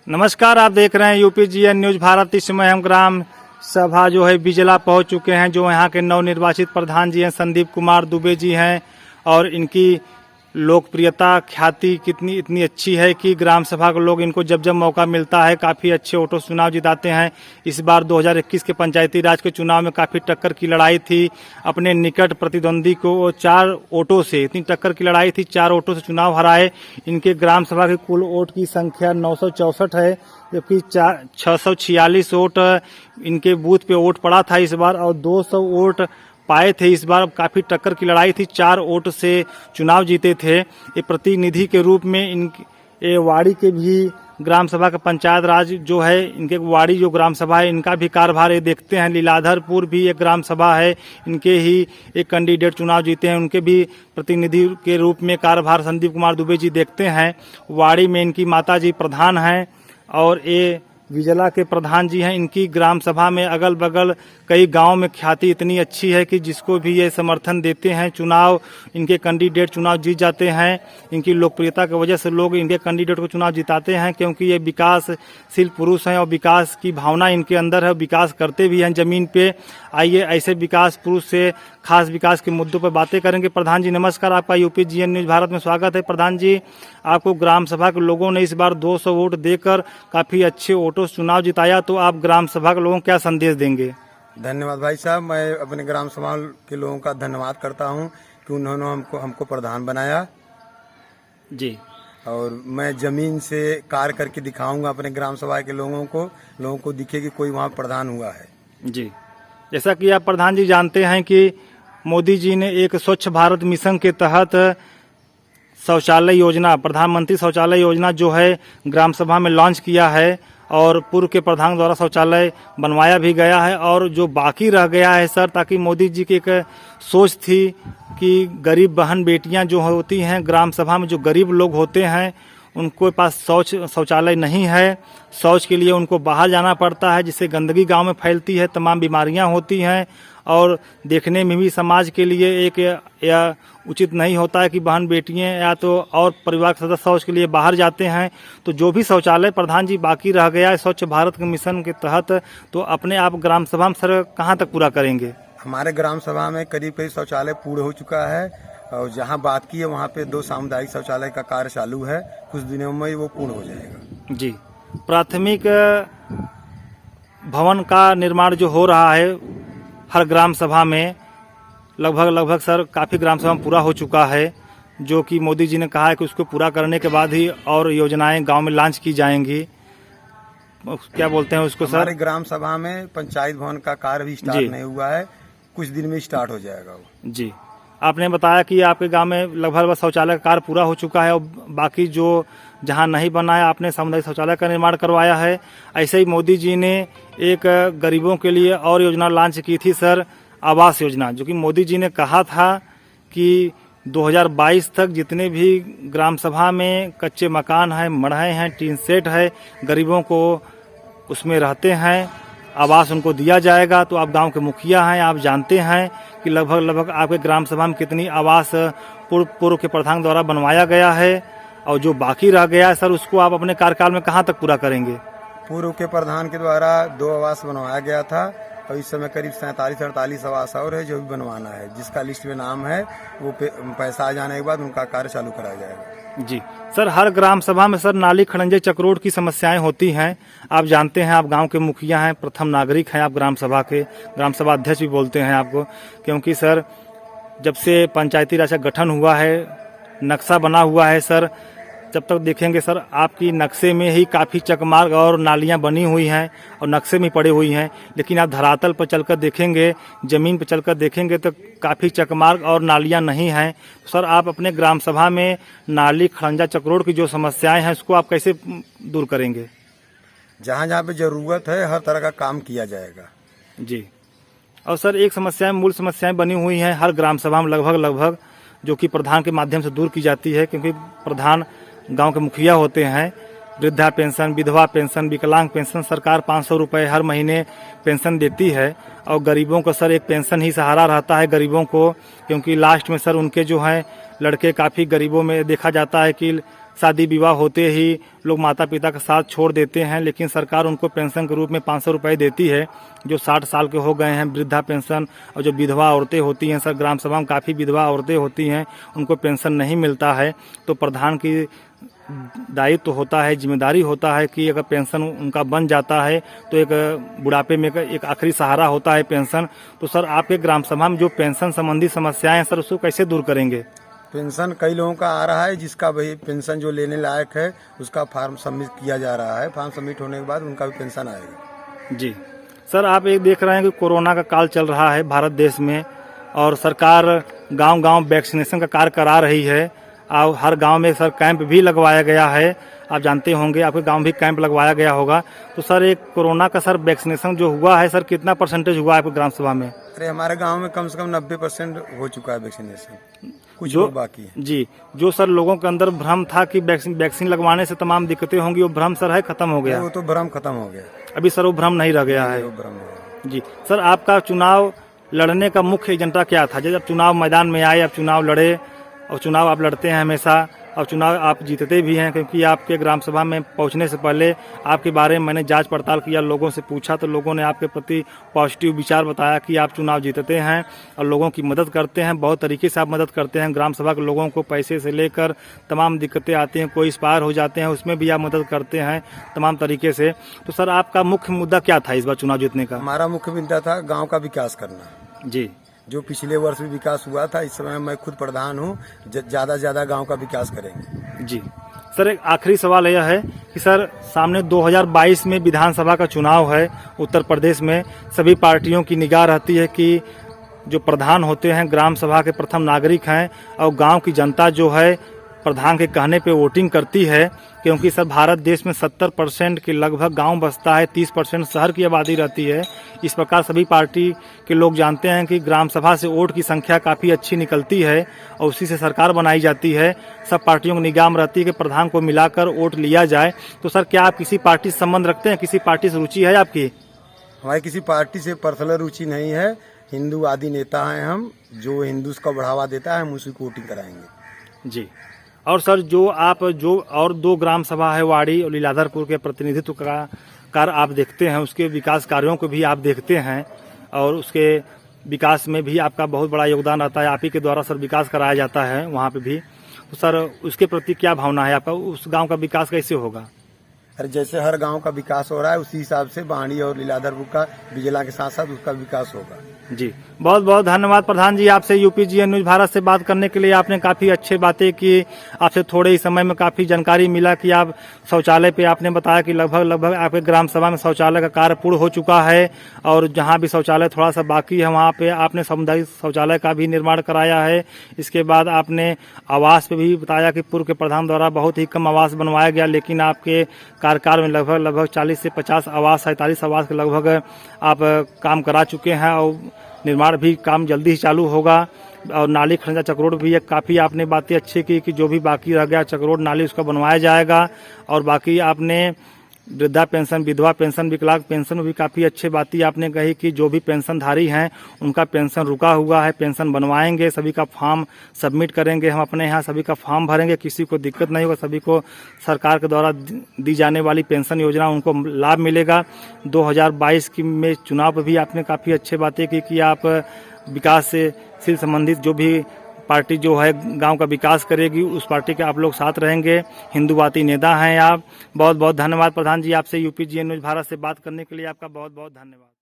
नमस्कार, आप देख रहे हैं यूपीजीएन न्यूज भारत। इस समय हम ग्राम सभा जो है बिजला पहुंच चुके हैं। जो यहाँ के नवनिर्वाचित प्रधान जी हैं संदीप कुमार दुबे जी हैं और इनकी लोकप्रियता ख्याति कितनी इतनी अच्छी है कि ग्राम सभा के लोग इनको जब जब मौका मिलता है काफ़ी अच्छे वोटों से चुनाव जिताते हैं। इस बार 2021 के पंचायती राज के चुनाव में काफ़ी टक्कर की लड़ाई थी। अपने निकट प्रतिद्वंदी को 4 वोटों से, इतनी टक्कर की लड़ाई थी, 4 वोटों से चुनाव हराए। इनके ग्राम सभा की कुल वोट की संख्या 964 है, जबकि 646 वोट इनके बूथ पे वोट पड़ा था इस बार और 200 वोट पाए थे। इस बार काफी टक्कर की लड़ाई थी, 4 वोट से चुनाव जीते थे। ये प्रतिनिधि के रूप में ये वाड़ी के भी ग्राम सभा का पंचायत राज जो है, इनके वाड़ी जो ग्राम सभा है इनका भी कार्यभार ये देखते हैं। लीलाधरपुर भी एक ग्राम सभा है, इनके ही एक कैंडिडेट चुनाव जीते हैं, उनके भी प्रतिनिधि के रूप में कार्यभार संदीप कुमार दुबे जी देखते हैं। वाड़ी में इनकी माता जी प्रधान हैं और ये विजला के प्रधान जी हैं। इनकी ग्राम सभा में अगल बगल कई गांव में ख्याति इतनी अच्छी है कि जिसको भी ये समर्थन देते हैं चुनाव, इनके कैंडिडेट चुनाव जीत जाते हैं। इनकी लोकप्रियता की वजह से लोग इनके कैंडिडेट को चुनाव जिताते हैं, क्योंकि ये विकासशील पुरुष हैं और विकास की भावना इनके अंदर है, विकास करते भी हैं जमीन पे। आइए ऐसे विकास पुरुष से खास विकास के मुद्दों पर बातें करेंगे। प्रधान जी नमस्कार, आपका यूपीजीएन न्यूज भारत में स्वागत है। प्रधान जी, आपको ग्राम सभा के लोगों ने इस बार 200 वोट देकर काफी अच्छे वोटों से चुनाव जिताया, तो आप ग्राम सभा के लोगों को क्या संदेश देंगे? धन्यवाद भाई साहब, मैं अपने ग्राम सभा के लोगों का धन्यवाद करता हूं कि उन्होंने हमको प्रधान बनाया जी। और मैं जमीन से कार्य करके दिखाऊंगा अपने ग्राम सभा के लोगों को दिखे कि कोई वहां प्रधान हुआ है। जी, जैसा कि आप प्रधान जी जानते हैं कि मोदी जी ने एक स्वच्छ भारत मिशन के तहत शौचालय योजना, प्रधानमंत्री शौचालय योजना जो है ग्राम सभा में लॉन्च किया है और पूर्व के प्रधान द्वारा शौचालय बनवाया भी गया है। और जो बाकी रह गया है सर, ताकि मोदी जी की एक सोच थी कि गरीब बहन बेटियां जो होती हैं ग्राम सभा में, जो गरीब लोग होते हैं उनको पास शौचालय नहीं है, शौच के लिए उनको बाहर जाना पड़ता है, जिससे गंदगी गांव में फैलती है, तमाम बीमारियां होती हैं और देखने में भी समाज के लिए एक या उचित नहीं होता है कि बहन बेटियां या तो और परिवार के सदस्य शौच के लिए बाहर जाते हैं। तो जो भी शौचालय प्रधान जी बाकी रह गया है स्वच्छ भारत के मिशन के तहत, तो अपने आप ग्राम सभा में सर कहाँ तक पूरा करेंगे? हमारे ग्राम सभा में करीब शौचालय पूर्ण हो चुका है और जहां बात की है वहां पे 2 सामुदायिक शौचालय का कार्य चालू है, कुछ दिनों में वो पूर्ण हो जाएगा। जी, प्राथमिक भवन का निर्माण जो हो रहा है हर ग्राम सभा में, लगभग सर काफ़ी ग्राम सभा में पूरा हो चुका है, जो कि मोदी जी ने कहा है कि उसको पूरा करने के बाद ही और योजनाएं गांव में लॉन्च की जाएंगी। क्या बोलते हैं उसको सर? हमारे ग्राम सभा में पंचायत भवन का कार्य भी स्टार्ट नहीं हुआ है, कुछ दिन में स्टार्ट हो जाएगा वो। जी, आपने बताया कि आपके गांव में लगभग शौचालय का कार्य पूरा हो चुका है और बाकी जो जहां नहीं बना है आपने सामुदायिक शौचालय का निर्माण करवाया है। ऐसे ही मोदी जी ने एक गरीबों के लिए और योजना लॉन्च की थी सर, आवास योजना, जो कि मोदी जी ने कहा था कि 2022 तक जितने भी ग्राम सभा में कच्चे मकान हैं, मढ़े हैं, टीन सेट है, गरीबों को उसमें रहते हैं, आवास उनको दिया जाएगा। तो आप गांव के मुखिया हैं, आप जानते हैं कि लगभग आपके ग्राम सभा में कितनी आवास पूर्व के प्रधान द्वारा बनवाया गया है और जो बाकी रह गया है सर उसको आप अपने कार्यकाल में कहां तक पूरा करेंगे? पूर्व के प्रधान के द्वारा 2 आवास बनवाया गया था और इस समय करीब 47-48 आवास और है जो भी बनवाना है, जिसका लिस्ट में नाम है। वो पैसा आ जाने के बाद उनका कार्य चालू कराया जाएगा। जी सर, हर ग्राम सभा में सर नाली खड़ंजे चक्रोड की समस्याएं होती हैं, आप जानते हैं, आप गांव के मुखिया हैं, प्रथम नागरिक हैं आप ग्राम सभा के, ग्राम सभा अध्यक्ष भी बोलते हैं आपको, क्योंकि सर जब से पंचायती राज का गठन हुआ है, नक्शा बना हुआ है सर, जब तक देखेंगे सर आपकी नक्शे में ही काफ़ी चकमार्ग और नालियां बनी हुई हैं और नक्शे में पड़ी हुई हैं, लेकिन आप धरातल पर चलकर देखेंगे, ज़मीन पर चलकर देखेंगे तो काफ़ी चकमार्ग और नालियां नहीं हैं। तो सर आप अपने ग्राम सभा में नाली खड़ंजा चक्रोड की जो समस्याएं हैं उसको आप कैसे दूर करेंगे? जहाँ जहाँ पे जरूरत है हर तरह का काम किया जाएगा। जी, और सर एक समस्याएं, मूल समस्याएं बनी हुई हैं हर ग्राम सभा में लगभग, जो कि प्रधान के माध्यम से दूर की जाती है, क्योंकि प्रधान गांव के मुखिया होते हैं। वृद्धा पेंशन, विधवा पेंशन, विकलांग पेंशन, सरकार 500 रुपये हर महीने पेंशन देती है और गरीबों को सर एक पेंशन ही सहारा रहता है गरीबों को, क्योंकि लास्ट में सर उनके जो हैं लड़के काफ़ी गरीबों में देखा जाता है कि शादी विवाह होते ही लोग माता पिता का साथ छोड़ देते हैं, लेकिन सरकार उनको पेंशन के रूप में 500 रुपये देती है। जो 60 साल के हो गए हैं वृद्धा पेंशन, और जो विधवा औरतें होती हैं, सर ग्राम सभा में काफ़ी विधवा औरतें होती हैं, उनको पेंशन नहीं मिलता है। तो प्रधान की दायित्व तो होता है, जिम्मेदारी होता है कि अगर पेंशन उनका बन जाता है तो एक बुढ़ापे में एक आखिरी सहारा होता है पेंशन। तो सर आपके ग्राम सभा में जो पेंशन संबंधी समस्याएं हैं सर, उसको कैसे दूर करेंगे? पेंशन कई लोगों का आ रहा है, जिसका भाई पेंशन जो लेने लायक है उसका फॉर्म सबमिट किया जा रहा है। फॉर्म सबमिट होने के बाद उनका भी पेंशन आएगा। जी सर, आप एक देख रहे हैं कि कोरोना का काल चल रहा है भारत देश में, और सरकार गांव-गांव वैक्सीनेशन का कार्य करा रही है। और हर गांव में सर कैंप भी लगवाया गया है। आप जानते होंगे, आपके गांव भी कैंप लगवाया गया होगा। तो सर एक कोरोना का सर वैक्सीनेशन जो हुआ है सर, कितना परसेंटेज हुआ है आपके ग्राम सभा में? अरे हमारे गांव में कम से कम 90% हो चुका है वैक्सीनेशन, कुछ जो लोग बाकी है। जी, जो सर लोगों के अंदर भ्रम था कि वैक्सीन लगवाने से तमाम दिक्कतें होंगी, वो भ्रम सर है खत्म हो गया? वो तो भ्रम खत्म हो गया, अभी सर वो भ्रम नहीं रह गया है। वो भ्रम हो गया। जी सर, आपका चुनाव लड़ने का मुख्य एजेंडा क्या था? जब चुनाव मैदान में आए, आप चुनाव लड़े, और चुनाव आप लड़ते हैं हमेशा, और चुनाव आप जीतते भी हैं, क्योंकि आपके ग्राम सभा में पहुंचने से पहले आपके बारे में मैंने जांच पड़ताल किया, लोगों से पूछा, तो लोगों ने आपके प्रति पॉजिटिव विचार बताया कि आप चुनाव जीतते हैं और लोगों की मदद करते हैं। बहुत तरीके से आप मदद करते हैं ग्राम सभा के लोगों को, पैसे से लेकर तमाम दिक्कतें आती हैं, कोई एक्सपायर हो जाते हैं, उसमें भी आप मदद करते हैं तमाम तरीके से। तो सर आपका मुख्य मुद्दा क्या था इस बार चुनाव जीतने का? हमारा मुख्य मुद्दा था गाँव का विकास करना। जी, जो पिछले वर्ष भी विकास हुआ था, इस समय मैं खुद प्रधान हूँ, ज्यादा से ज्यादा गाँव का विकास करेंगे। जी सर, एक आखिरी सवाल यह है कि सर सामने 2022 में विधानसभा का चुनाव है उत्तर प्रदेश में। सभी पार्टियों की निगाह रहती है कि जो प्रधान होते हैं ग्राम सभा के प्रथम नागरिक हैं, और गांव की जनता जो है प्रधान के कहने पे वोटिंग करती है, क्योंकि सर भारत देश में 70% के लगभग गांव बसता है, 30% शहर की आबादी रहती है। इस प्रकार सभी पार्टी के लोग जानते हैं कि ग्राम सभा से वोट की संख्या काफ़ी अच्छी निकलती है और उसी से सरकार बनाई जाती है। सब पार्टियों को निगाह में रहती है कि प्रधान को मिलाकर वोट लिया जाए। तो सर क्या आप किसी पार्टी से संबंध रखते हैं? किसी पार्टी से रुचि है आपकी? हमारी किसी पार्टी से पर्सनल रुचि नहीं है। हिंदू आदि नेता हैं हम, जो हिंदू को बढ़ावा देता है हम उसी को वोटिंग कराएंगे। जी, और सर जो और 2 ग्राम सभा है वाड़ी और लीलाधरपुर के प्रतिनिधित्व का कार्य आप देखते हैं, उसके विकास कार्यों को भी आप देखते हैं, और उसके विकास में भी आपका बहुत बड़ा योगदान रहता है। आप ही के द्वारा सर विकास कराया जाता है वहाँ पे भी। तो सर उसके प्रति क्या भावना है आपका? उस गांव का विकास कैसे होगा? अरे जैसे हर गांव का विकास हो रहा है, उसी हिसाब से बाणी और लीलाधरपुर का बिजला के साथ साथ उसका विकास होगा। जी, बहुत बहुत धन्यवाद प्रधान जी, आपसे यूपीजीएन न्यूज भारत से बात करने के लिए। आपने काफ़ी अच्छी बातें की, आपसे थोड़े ही समय में काफ़ी जानकारी मिला कि आप शौचालय पे आपने बताया कि लगभग आपके ग्राम सभा में शौचालय का कार्य पूर्ण हो चुका है, और जहां भी शौचालय थोड़ा सा बाकी है वहां पे आपने सामुदायिक शौचालय का भी निर्माण कराया है। इसके बाद आपने आवास पे भी बताया कि पूर्व के प्रधान द्वारा बहुत ही कम आवास बनवाया गया, लेकिन आपके कार्यकाल में लगभग 40 से 50 आवास, 47 आवास के लगभग आप काम करा चुके हैं, और निर्माण भी काम जल्दी ही चालू होगा। और नाली खंजा चक्रोड भी एक काफ़ी आपने बातें अच्छी की कि जो भी बाकी रह गया चक्रोड नाली उसका बनवाया जाएगा। और बाकी आपने वृद्धा पेंशन, विधवा पेंशन, विकलांग पेंशन में भी काफ़ी अच्छी बातें आपने कही कि जो भी पेंशनधारी हैं उनका पेंशन रुका हुआ है, पेंशन बनवाएंगे, सभी का फॉर्म सबमिट करेंगे। हम अपने यहाँ सभी का फॉर्म भरेंगे, किसी को दिक्कत नहीं होगा, सभी को सरकार के द्वारा दी जाने वाली पेंशन योजना उनको लाभ मिलेगा। 2022 में चुनाव पर भी आपने काफ़ी अच्छी बातें की कि आप विकास से संबंधित जो भी पार्टी जो है गांव का विकास करेगी उस पार्टी के आप लोग साथ रहेंगे। हिंदूवादी नेता हैं आप। बहुत बहुत धन्यवाद प्रधान जी, आपसे यूपीजीएन न्यूज भारत से बात करने के लिए आपका बहुत बहुत धन्यवाद।